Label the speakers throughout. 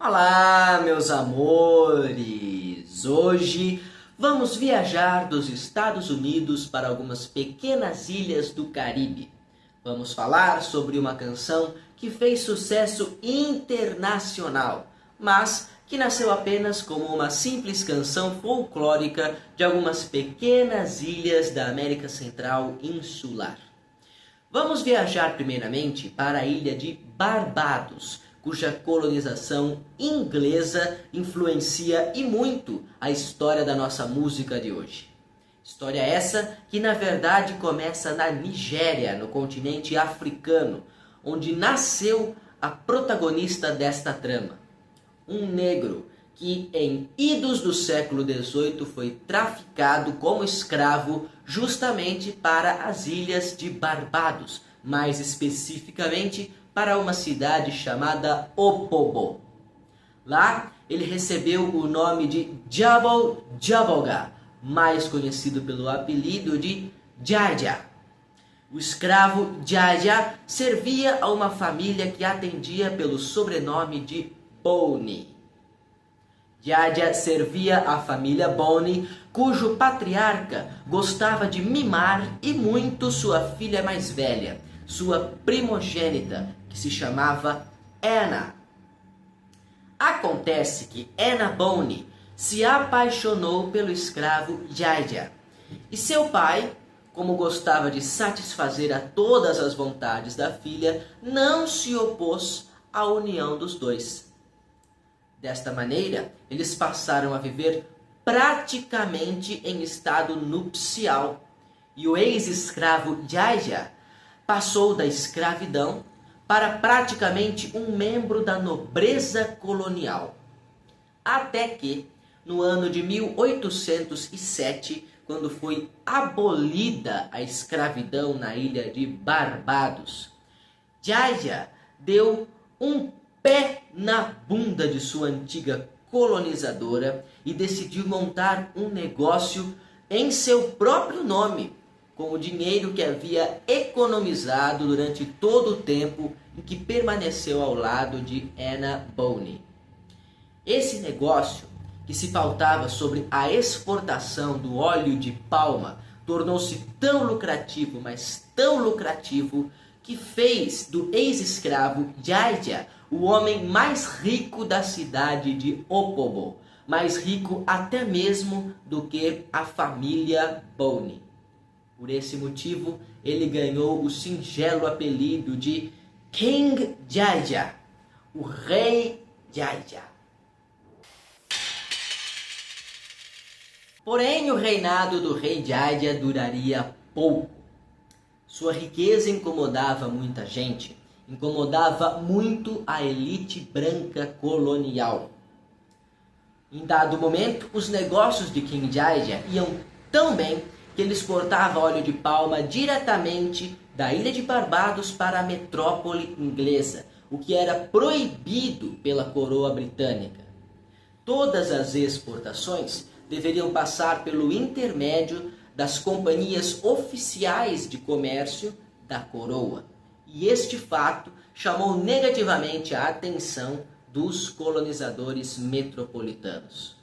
Speaker 1: Olá, meus amores! Hoje vamos viajar dos Estados Unidos para algumas pequenas ilhas do Caribe. Vamos falar sobre uma canção que fez sucesso internacional, mas que nasceu apenas como uma simples canção folclórica de algumas pequenas ilhas da América Central insular. Vamos viajar primeiramente para a ilha de Barbados, cuja colonização inglesa influencia e muito a história da nossa música de hoje. História essa que na verdade começa na Nigéria, no continente africano, onde nasceu a protagonista desta trama. Um negro que em idos do século XVIII foi traficado como escravo justamente para as ilhas de Barbados, mais especificamente para uma cidade chamada Opobo. Lá ele recebeu o nome de Jabal Jaboga, mais conhecido pelo apelido de Jaja. O escravo Jaja servia a uma família que atendia pelo sobrenome de Boni. Jaja servia a família Boni, cujo patriarca gostava de mimar e muito sua filha mais velha, sua primogênita, que se chamava Anna. Acontece que Anna Boni se apaixonou pelo escravo Jaja, e seu pai, como gostava de satisfazer a todas as vontades da filha, não se opôs à união dos dois. Desta maneira, eles passaram a viver praticamente em estado nupcial, e o ex-escravo Jaja passou da escravidão para praticamente um membro da nobreza colonial. Até que, no ano de 1807, quando foi abolida a escravidão na ilha de Barbados, Jaja deu um pé na bunda de sua antiga colonizadora e decidiu montar um negócio em seu próprio nome, com o dinheiro que havia economizado durante todo o tempo em que permaneceu ao lado de Anna Boni. Esse negócio, que se pautava sobre a exportação do óleo de palma, tornou-se tão lucrativo, mas tão lucrativo, que fez do ex-escravo Jaja o homem mais rico da cidade de Opobo, mais rico até mesmo do que a família Boni. Por esse motivo, ele ganhou o singelo apelido de King Jaja, o rei Jaja. Porém, o reinado do rei Jaja duraria pouco. Sua riqueza incomodava muita gente, incomodava muito a elite branca colonial. Em dado momento, os negócios de King Jaja iam tão bem que ele exportava óleo de palma diretamente da ilha de Barbados para a metrópole inglesa, o que era proibido pela coroa britânica. Todas as exportações deveriam passar pelo intermédio das companhias oficiais de comércio da coroa. E este fato chamou negativamente a atenção dos colonizadores metropolitanos.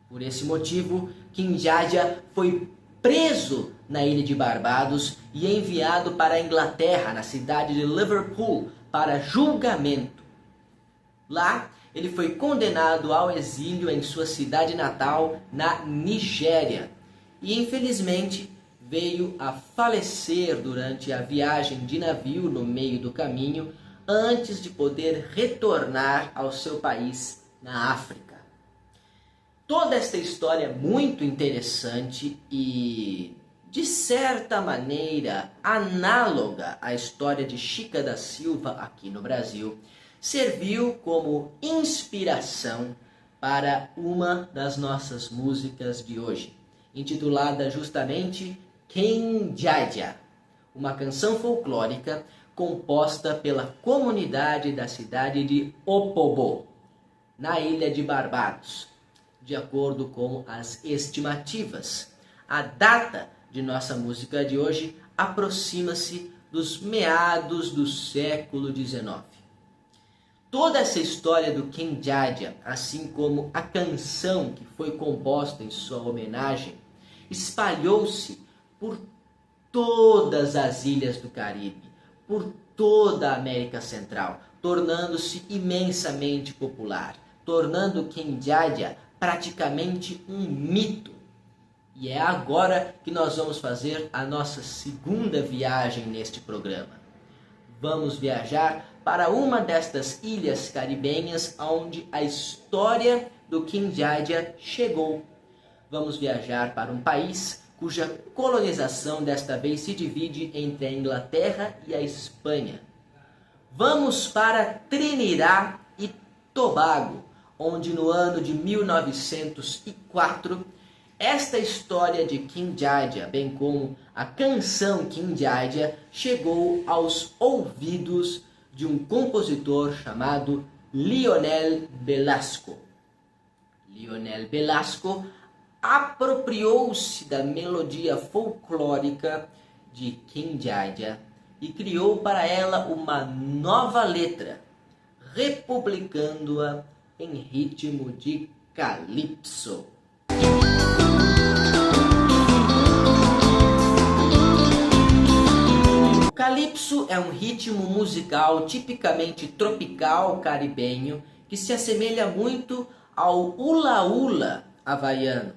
Speaker 1: Por esse motivo, King Jaja foi preso na ilha de Barbados e enviado para a Inglaterra, na cidade de Liverpool, para julgamento. Lá, ele foi condenado ao exílio em sua cidade natal, na Nigéria, e infelizmente veio a falecer durante a viagem de navio no meio do caminho, antes de poder retornar ao seu país na África. Toda esta história é muito interessante e, de certa maneira, análoga à história de Chica da Silva aqui no Brasil, serviu como inspiração para uma das nossas músicas de hoje, intitulada justamente King Jaja, uma canção folclórica composta pela comunidade da cidade de Opobo, na ilha de Barbados. De acordo com as estimativas, a data de nossa música de hoje aproxima-se dos meados do século XIX. Toda essa história do King Jaja, assim como a canção que foi composta em sua homenagem, espalhou-se por todas as ilhas do Caribe, por toda a América Central, tornando-se imensamente popular, tornando o King Jaja praticamente um mito. E é agora que nós vamos fazer a nossa segunda viagem neste programa. Vamos viajar para uma destas ilhas caribenhas onde a história do King Jaja chegou. Vamos viajar para um país cuja colonização desta vez se divide entre a Inglaterra e a Espanha. Vamos para Trinidad e Tobago, onde no ano de 1904, esta história de King Jaja, bem como a canção King Jaja, chegou aos ouvidos de um compositor chamado Lionel Velasco. Lionel Velasco apropriou-se da melodia folclórica de King Jaja e criou para ela uma nova letra, republicando-a em ritmo de calypso. O calypso é um ritmo musical tipicamente tropical caribenho que se assemelha muito ao hula-hula havaiano.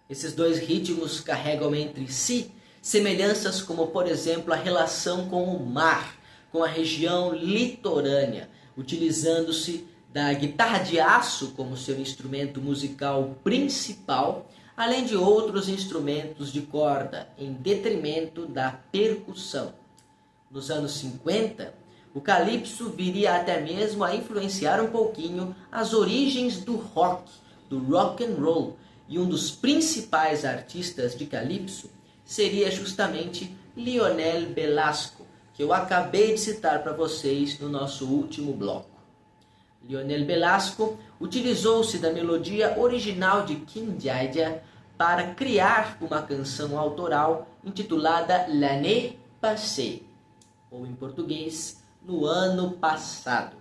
Speaker 1: Esses dois ritmos carregam entre si semelhanças como, por exemplo, a relação com o mar, com a região litorânea, utilizando-se da guitarra de aço como seu instrumento musical principal, além de outros instrumentos de corda, em detrimento da percussão. Nos anos 50, o calypso viria até mesmo a influenciar um pouquinho as origens do rock and roll, e um dos principais artistas de calypso seria justamente Lionel Velasco, que eu acabei de citar para vocês no nosso último bloco. Lionel Velasco utilizou-se da melodia original de King Jaja para criar uma canção autoral intitulada L'année passée, ou em português, no ano passado.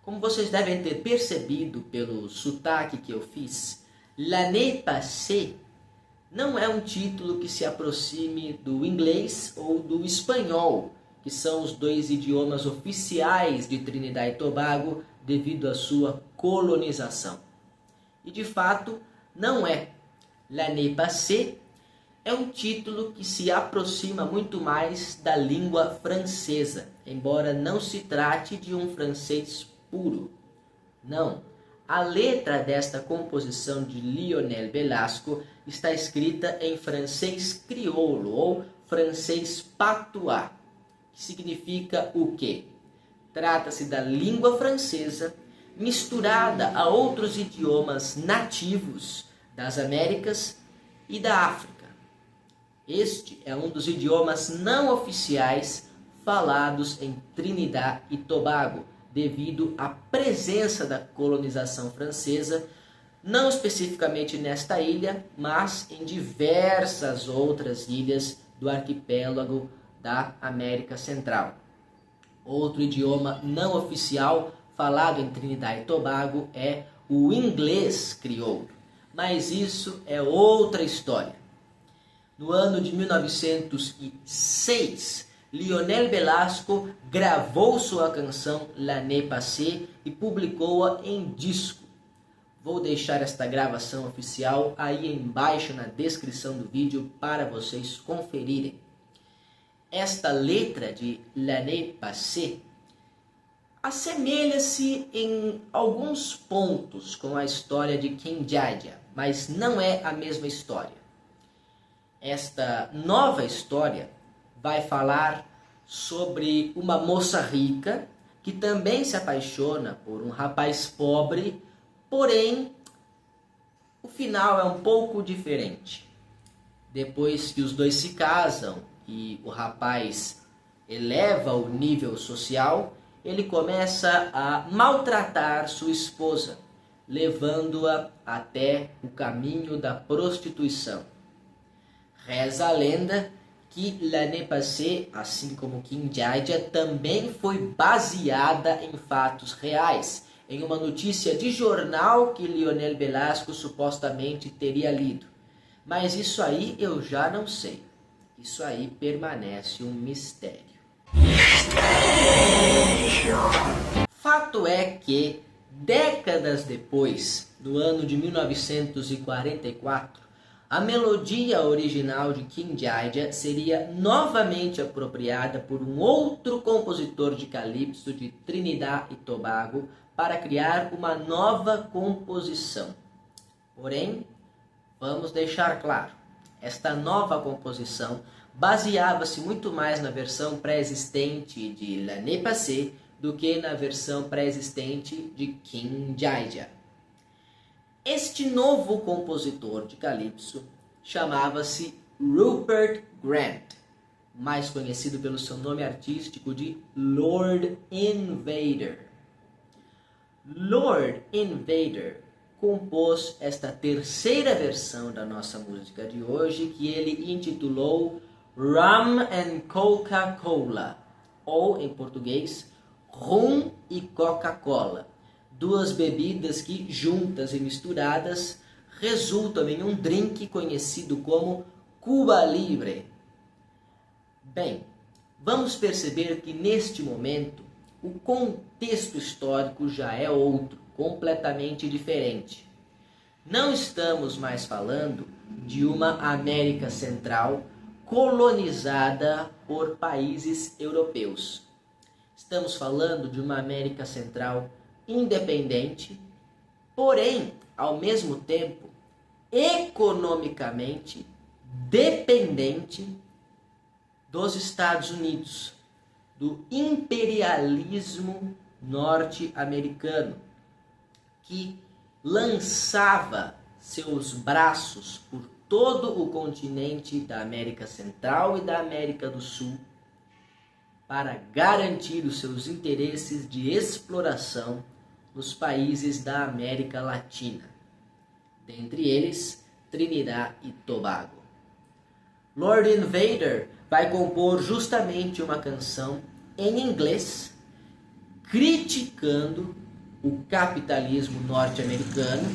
Speaker 1: Como vocês devem ter percebido pelo sotaque que eu fiz, L'année passée não é um título que se aproxime do inglês ou do espanhol, que são os dois idiomas oficiais de Trinidad e Tobago devido à sua colonização. E de fato, não é. L'année passée é um título que se aproxima muito mais da língua francesa, embora não se trate de um francês puro. Não. A letra desta composição de Lionel Velasco está escrita em francês crioulo ou francês patois, que significa o quê? Trata-se da língua francesa misturada a outros idiomas nativos das Américas e da África. Este é um dos idiomas não oficiais falados em Trinidad e Tobago, devido à presença da colonização francesa, não especificamente nesta ilha, mas em diversas outras ilhas do arquipélago da América Central. Outro idioma não oficial falado em Trinidad e Tobago é o inglês crioulo, mas isso é outra história. No ano de 1906, Lionel Velasco gravou sua canção L'année passée e publicou-a em disco. Vou deixar esta gravação oficial aí embaixo na descrição do vídeo para vocês conferirem. Esta letra de L'année passée assemelha-se em alguns pontos com a história de King Jaja, mas não é a mesma história. Esta nova história vai falar sobre uma moça rica que também se apaixona por um rapaz pobre, porém o final é um pouco diferente. Depois que os dois se casam e o rapaz eleva o nível social, ele começa a maltratar sua esposa, levando-a até o caminho da prostituição. Reza a lenda que L'année passée, assim como King Jaja, também foi baseada em fatos reais, em uma notícia de jornal que Lionel Velasco supostamente teria lido. Mas isso aí eu já não sei. Isso aí permanece um mistério. Fato é que, décadas depois, no ano de 1944, a melodia original de King Jaja seria novamente apropriada por um outro compositor de calypso de Trinidad e Tobago para criar uma nova composição. Porém, vamos deixar claro, esta nova composição baseava-se muito mais na versão pré-existente de L'année passée do que na versão pré-existente de King Jaja. Este novo compositor de calypso chamava-se Rupert Grant, mais conhecido pelo seu nome artístico de Lord Invader. Lord Invader compôs esta terceira versão da nossa música de hoje, que ele intitulou Rum and Coca-Cola, ou em português, Rum e Coca-Cola. Duas bebidas que, juntas e misturadas, resultam em um drink conhecido como Cuba Libre. Bem, vamos perceber que neste momento o contexto histórico já é outro, completamente diferente. Não estamos mais falando de uma América Central colonizada por países europeus. Estamos falando de uma América Central independente, porém, ao mesmo tempo, economicamente dependente dos Estados Unidos, do imperialismo norte-americano, que lançava seus braços por todo o continente da América Central e da América do Sul para garantir os seus interesses de exploração nos países da América Latina, dentre eles Trinidad e Tobago. Lord Invader vai compor justamente uma canção em inglês criticando o capitalismo norte-americano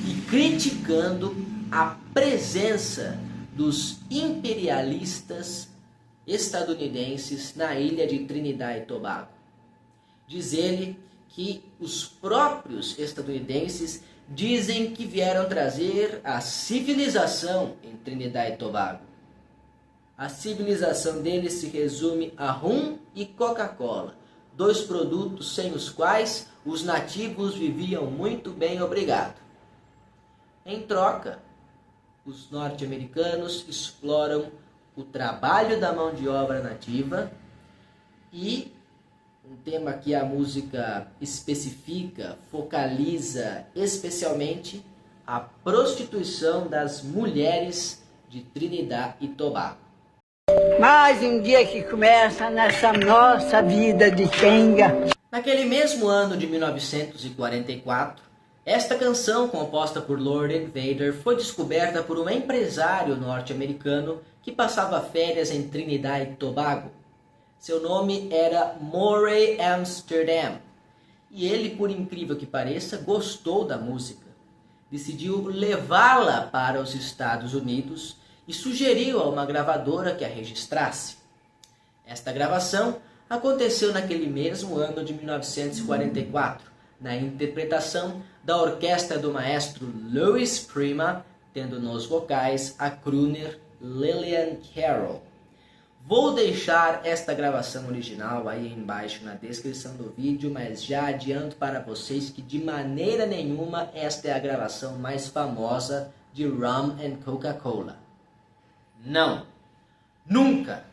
Speaker 1: e criticando a presença dos imperialistas estadunidenses na ilha de Trinidad e Tobago. Diz ele que os próprios estadunidenses dizem que vieram trazer a civilização em Trinidad e Tobago. A civilização deles se resume a rum e Coca-Cola, dois produtos sem os quais os nativos viviam muito bem, obrigado. Em troca, os norte-americanos exploram o trabalho da mão de obra nativa e um tema que a música especifica, focaliza especialmente a prostituição das mulheres de Trinidad e Tobago.
Speaker 2: Mais um dia que começa nessa nossa vida de Kenga.
Speaker 1: Naquele mesmo ano de 1944, esta canção, composta por Lord Invader, foi descoberta por um empresário norte-americano que passava férias em Trinidad e Tobago. Seu nome era Moray Amsterdam, e ele, por incrível que pareça, gostou da música. Decidiu levá-la para os Estados Unidos e sugeriu a uma gravadora que a registrasse. Esta gravação aconteceu naquele mesmo ano de 1944, na interpretação da orquestra do maestro Louis Prima, tendo nos vocais a crooner Lillian Carroll. Vou deixar esta gravação original aí embaixo na descrição do vídeo, mas já adianto para vocês que de maneira nenhuma esta é a gravação mais famosa de Rum and Coca-Cola. Não, nunca!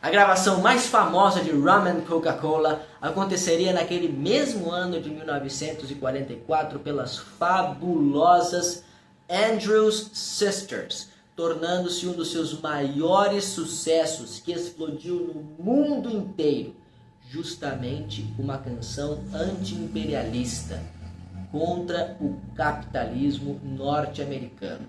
Speaker 1: A gravação mais famosa de Rum and Coca-Cola aconteceria naquele mesmo ano de 1944 pelas fabulosas Andrews Sisters, tornando-se um dos seus maiores sucessos, que explodiu no mundo inteiro, justamente uma canção anti-imperialista contra o capitalismo norte-americano.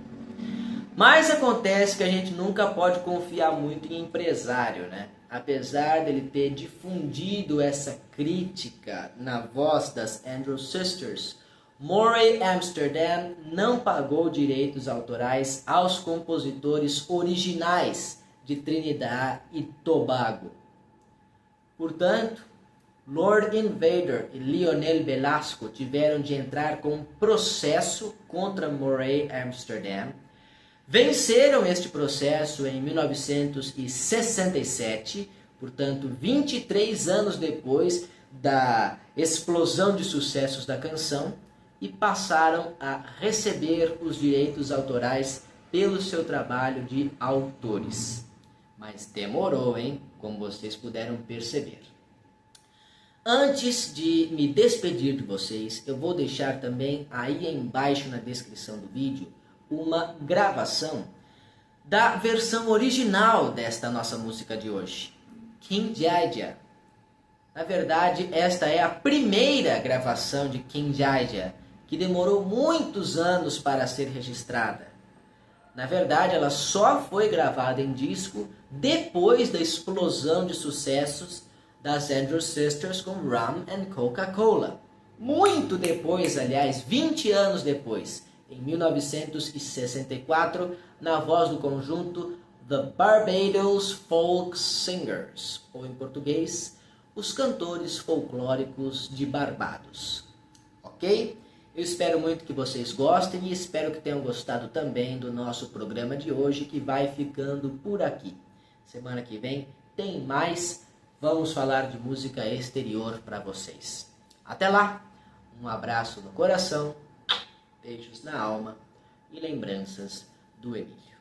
Speaker 1: Mas acontece que a gente nunca pode confiar muito em empresário, né? Apesar dele ter difundido essa crítica na voz das Andrews Sisters, Murray Amsterdam não pagou direitos autorais aos compositores originais de Trinidad e Tobago. Portanto, Lord Invader e Lionel Velasco tiveram de entrar com um processo contra Murray Amsterdam. Venceram este processo em 1967, portanto 23 anos depois da explosão de sucessos da canção, e passaram a receber os direitos autorais pelo seu trabalho de autores. Mas demorou, hein? Como vocês puderam perceber. Antes de me despedir de vocês, eu vou deixar também aí embaixo na descrição do vídeo uma gravação da versão original desta nossa música de hoje, King Jaja. Na verdade, esta é a primeira gravação de King Jaja, que demorou muitos anos para ser registrada. Na verdade, ela só foi gravada em disco depois da explosão de sucessos das Andrews Sisters com Rum and Coca-Cola. Muito depois, aliás, 20 anos depois, em 1964, na voz do conjunto The Barbados Folk Singers, ou em português, os cantores folclóricos de Barbados. Ok? Eu espero muito que vocês gostem e espero que tenham gostado também do nosso programa de hoje, que vai ficando por aqui. Semana que vem tem mais. Vamos falar de música exterior para vocês. Até lá! Um abraço no coração, beijos na alma e lembranças do Emílio.